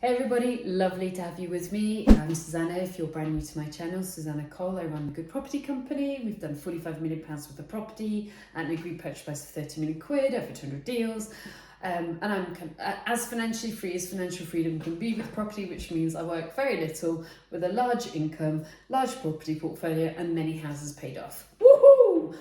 Hey everybody, lovely to have you with me. I'm Susannah. If you're brand new to my channel, Susannah Cole. I run the Good Property Company. We've done £45 million worth of property and an agreed purchase price of £30 million, over 200 deals. And I'm as financially free as financial freedom can be with property, which means I work very little with a large income, large property portfolio and many houses paid off. Woohoo!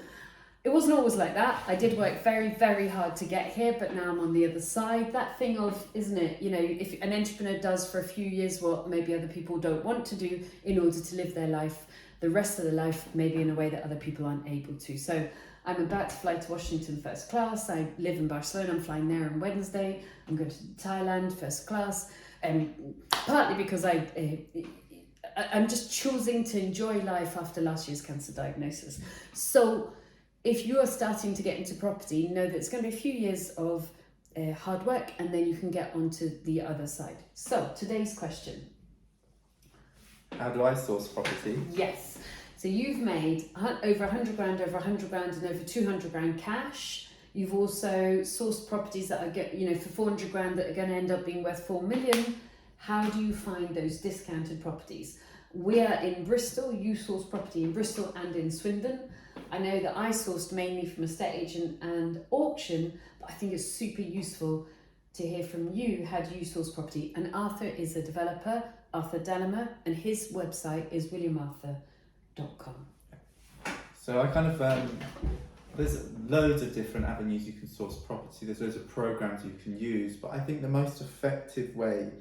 It wasn't always like that. I did work very, very hard to get here, but now I'm on the other side. That thing of, isn't it, you know, if an entrepreneur does for a few years what maybe other people don't want to do in order to live their life, the rest of their life, maybe in a way that other people aren't able to. So I'm about to fly to Washington first class. I live in Barcelona. I'm flying there on Wednesday. I'm going to Thailand first class. Partly because I'm just choosing to enjoy life after last year's cancer diagnosis. So if you are starting to get into property, know that it's going to be a few years of hard work and then you can get onto the other side. So today's question. How do I source property? Yes. So you've made over 100 grand, over 100 grand and over 200 grand cash. You've also sourced properties that are, for 400 grand that are going to end up being worth 4 million. How do you find those discounted properties? We are in Bristol. You source property in Bristol and in Swindon. I know that I sourced mainly from estate agent and auction, but I think it's super useful to hear from you. How do you source property? And Arthur is a developer, Arthur Dalamer, and his website is williamarthur.com. So there's loads of different avenues you can source property. There's loads of programs you can use, but I think the most effective way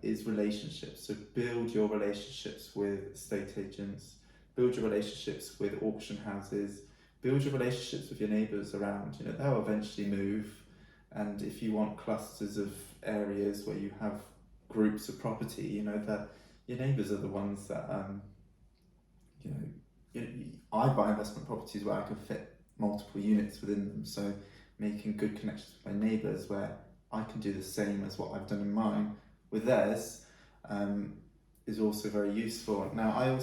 is relationships. So build your relationships with estate agents, build your relationships with auction houses, build your relationships with your neighbours around. They'll eventually move, and if you want clusters of areas where you have groups of property, that your neighbours are the ones that I buy investment properties where I can fit multiple units within them, so making good connections with my neighbours where I can do the same as what I've done in mine with theirs is also very useful. Now,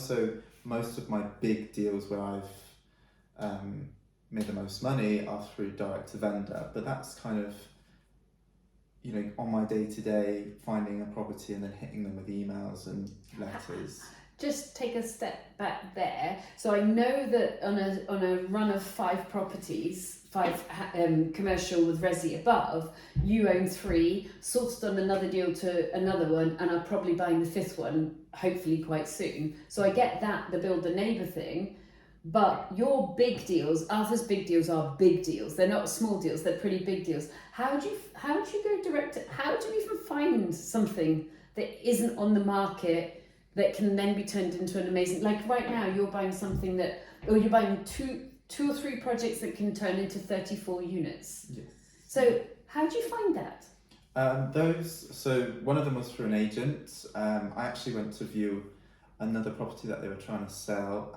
most of my big deals where I've made the most money are through direct to vendor, but that's kind of, on my day-to-day, finding a property and then hitting them with emails and letters. Just take a step back there. So I know that on a run of 5 properties, 5 commercial with resi above, you own 3, sourced on another deal to another one, and are probably buying the 5th one, hopefully quite soon. So I get that, the build the neighbour thing, but your big deals, Arthur's big deals are big deals. They're not small deals, they're pretty big deals. How do you go direct? How do you even find something that isn't on the market that can then be turned into an amazing, like right now you're buying something or you're buying two or 3 projects that can turn into 34 units. Yes. So how do you find that? So one of them was through an agent. I actually went to view another property that they were trying to sell,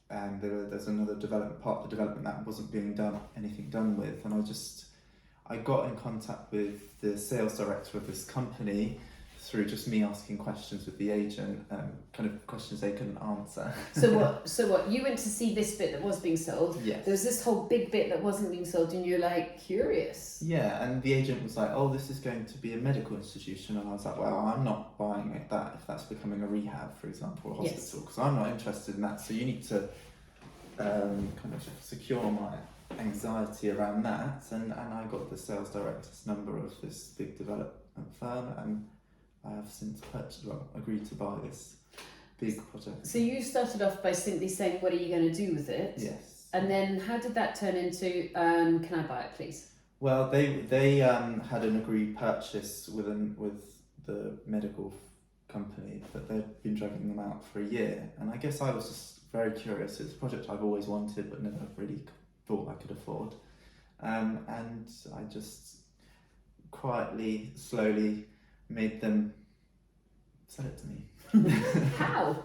and there's another part of the development that wasn't being anything done with, and I got in contact with the sales director of this company through just me asking questions with the agent, kind of questions they couldn't answer. So what? You went to see this bit that was being sold. Yes. There was this whole big bit that wasn't being sold, and you're like curious. Yeah, and the agent was like, "Oh, this is going to be a medical institution," and I was like, "Well, I'm not buying it if that's becoming a rehab, for example, or a hospital, because I'm not interested in that. So you need to kind of secure my anxiety around that." And I got the sales director's number of this big development firm, and I have since agreed to buy this big project. So you started off by simply saying, what are you going to do with it? Yes. And then how did that turn into, can I buy it, please? Well, they had an agreed purchase with the medical company, but they'd been dragging them out for a year. And I guess I was just very curious. It's a project I've always wanted, but never really thought I could afford. And I just quietly, slowly made them sell it to me. How?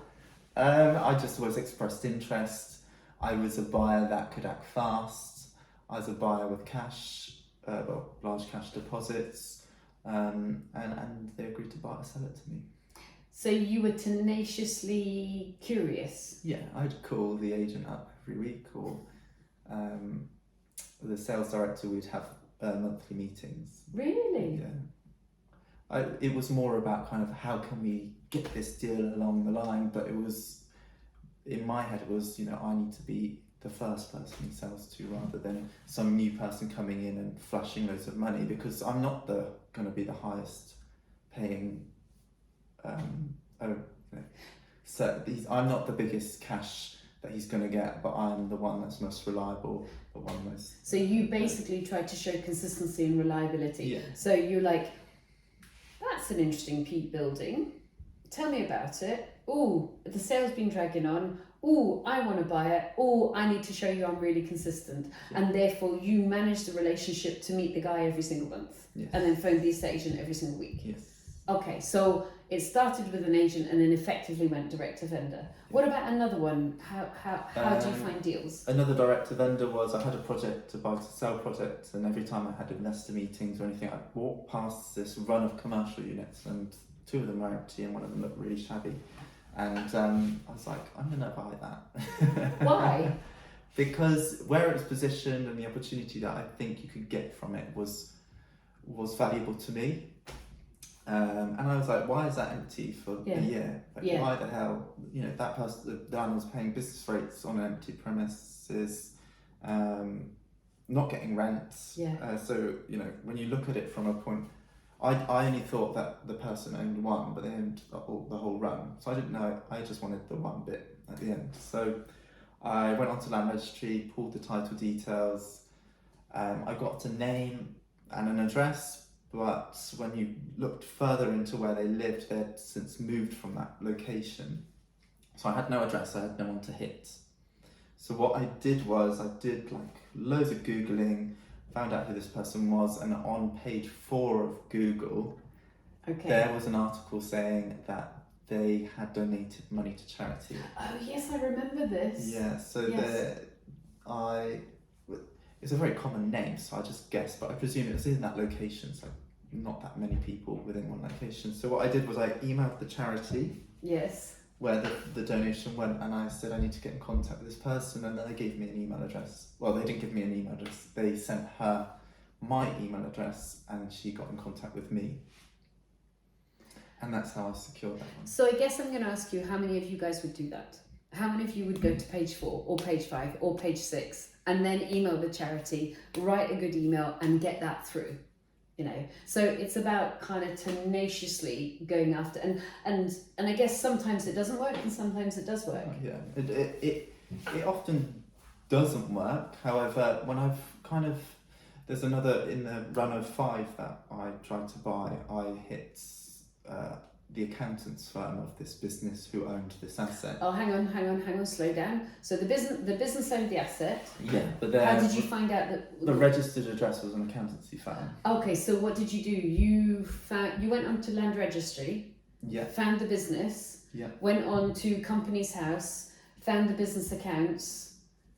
I just always expressed interest. I was a buyer that could act fast. I was a buyer with cash, large cash deposits, and they agreed to sell it to me. So you were tenaciously curious? Yeah, I'd call the agent up every week, or the sales director. We'd have monthly meetings. Really? Yeah. it was more about kind of how can we get this deal along the line, but it was, in my head, it was, you know, I need to be the first person he sells to rather than some new person coming in and flashing loads of money, because I'm not going to be the highest paying, so I'm not the biggest cash that he's going to get, but I'm the one that's most reliable, the one most... So you basically tried to show consistency and reliability. Yeah. So you're like, that's an interesting peat building. Tell me about it. Oh, the sale's been dragging on. Oh, I want to buy it. Oh, I need to show you I'm really consistent. Yeah. And therefore you manage the relationship to meet the guy every single month. Yes. And then phone the estate agent every single week. Yes. Okay, so it started with an agent and then effectively went direct to vendor. What about another one? How do you find deals? Another direct to vendor was, I had a project, a buy to sell project, and every time I had investor meetings or anything, I'd walk past this run of commercial units, and 2 of them were empty and one of them looked really shabby. And I was like, I'm going to buy that. Why? Because where it was positioned and the opportunity that I think you could get from it was valuable to me. And I was like, why is that empty for a year? Like, why the hell? You know, that person, the landlord's paying business rates on an empty premises, not getting rents. Yeah. So, you know, when you look at it from a point, I only thought that the person owned one, but they owned the whole run. So I didn't know, I just wanted the one bit at the end. So I went onto Land Registry, pulled the title details. I got a name and an address, but when you looked further into where they lived, they'd since moved from that location. So I had no address, I had no one to hit. So what I did was, I did like loads of Googling, found out who this person was, and on page 4 of Google, there was an article saying that they had donated money to charity. Oh yes, I remember this. Yeah, so it's a very common name, so I just guessed, but I presume it was in that location, so not that many people within one location. So what I did was I emailed the charity. Yes. Where the donation went, and I said I need to get in contact with this person, and then they gave me an email address. Well, they didn't give me an email address, they sent her my email address and she got in contact with me. And that's how I secured that one. So I guess I'm going to ask you, how many of you guys would do that? How many of you would go to page 4 or page 5 or page 6 and then email the charity, write a good email and get that through? You know, so it's about kind of tenaciously going after, and I guess sometimes it doesn't work and sometimes it does work. Yeah, it often doesn't work. However, when I've kind of, there's another, in the run of 5 that I tried to buy, I hit the accountant's firm of this business who owned this asset. Oh, hang on, slow down. So the business owned the asset. Yeah, but how did you find out that the registered address was an accountancy firm? Okay, so what did you do? You went onto Land Registry. Yeah. Found the business. Yeah. Went on to Company's House, found the business accounts,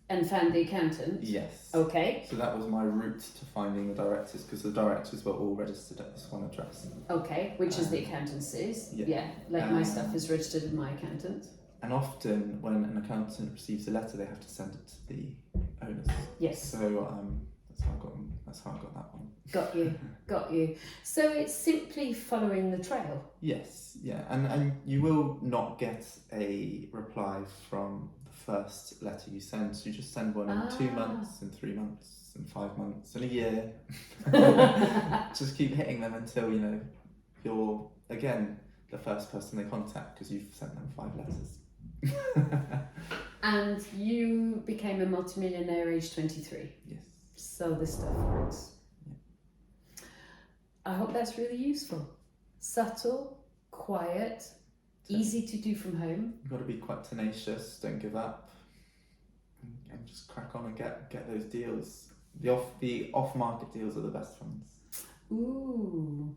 and found the accountant. Yes. Okay. So that was my route to finding the directors, because the directors were all registered at this one address. Okay, which is the accountant's. Yeah, like my stuff is registered with my accountant. And often when an accountant receives a letter, they have to send it to the owners. Yes. So that's how I got that one. Got you. So it's simply following the trail. Yes, yeah, and you will not get a reply from the first letter you send. So you just send one in 2 months, in 3 months, in 5 months, in a year. Just keep hitting them until you're again the first person they contact because you've sent them 5 letters. And you became a multimillionaire age 23. Yes. So this stuff works. Yeah. I hope that's really useful. Subtle, quiet, easy to do from home. You've got to be quite tenacious, don't give up, and just crack on and get those deals. The off-market deals are the best ones. Ooh.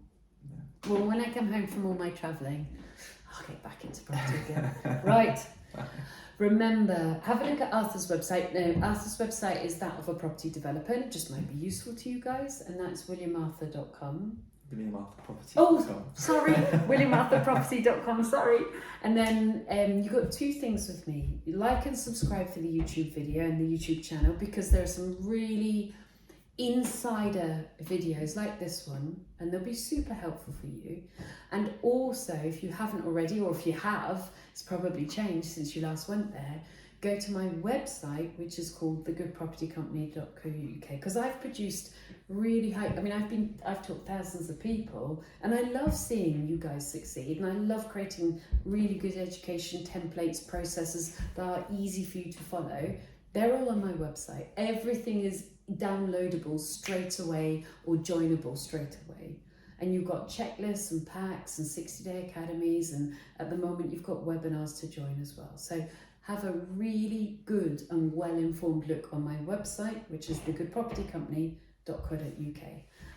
Yeah. Well, when I come home from all my travelling, I'll get back into property again. Right. Remember, have a look at Arthur's website. No, Arthur's website is that of a property developer. It just might be useful to you guys, and that's williamarthur.com. WilliamArthurProperty. Oh, sorry, WilliamArthurProperty.com, sorry. And then you've got 2 things with me. Like and subscribe for the YouTube video and the YouTube channel, because there are some really insider videos like this one, and they'll be super helpful for you. And also, if you haven't already, or if you have, it's probably changed since you last went there, go to my website, which is called thegoodpropertycompany.co.uk, because I've produced really high, I mean, I've taught thousands of people, and I love seeing you guys succeed, and I love creating really good education templates, processes that are easy for you to follow. They're all on my website. Everything is downloadable straight away or joinable straight away. And you've got checklists and packs and 60-day academies, and at the moment you've got webinars to join as well. So have a really good and well-informed look on my website, which is thegoodpropertycompany.co.uk.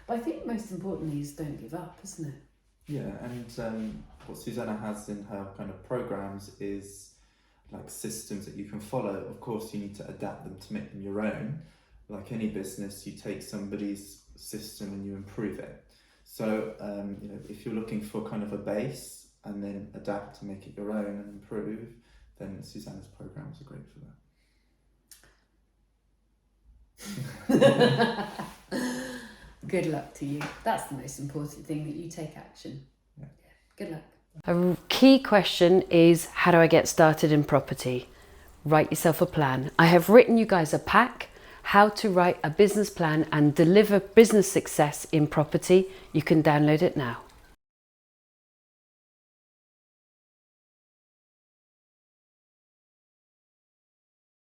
But I think most importantly is don't give up, isn't it? Yeah, and what Susannah has in her kind of programs is like systems that you can follow. Of course, you need to adapt them to make them your own. Like any business, you take somebody's system and you improve it. So, you know, if you're looking for kind of a base and then adapt to make it your own and improve, then Susannah's programs are great for that. Good luck to you. That's the most important thing, that you take action. Yeah. Good luck. A key question is, how do I get started in property? Write yourself a plan. I have written you guys a pack, how to write a business plan and deliver business success in property. You can download it now.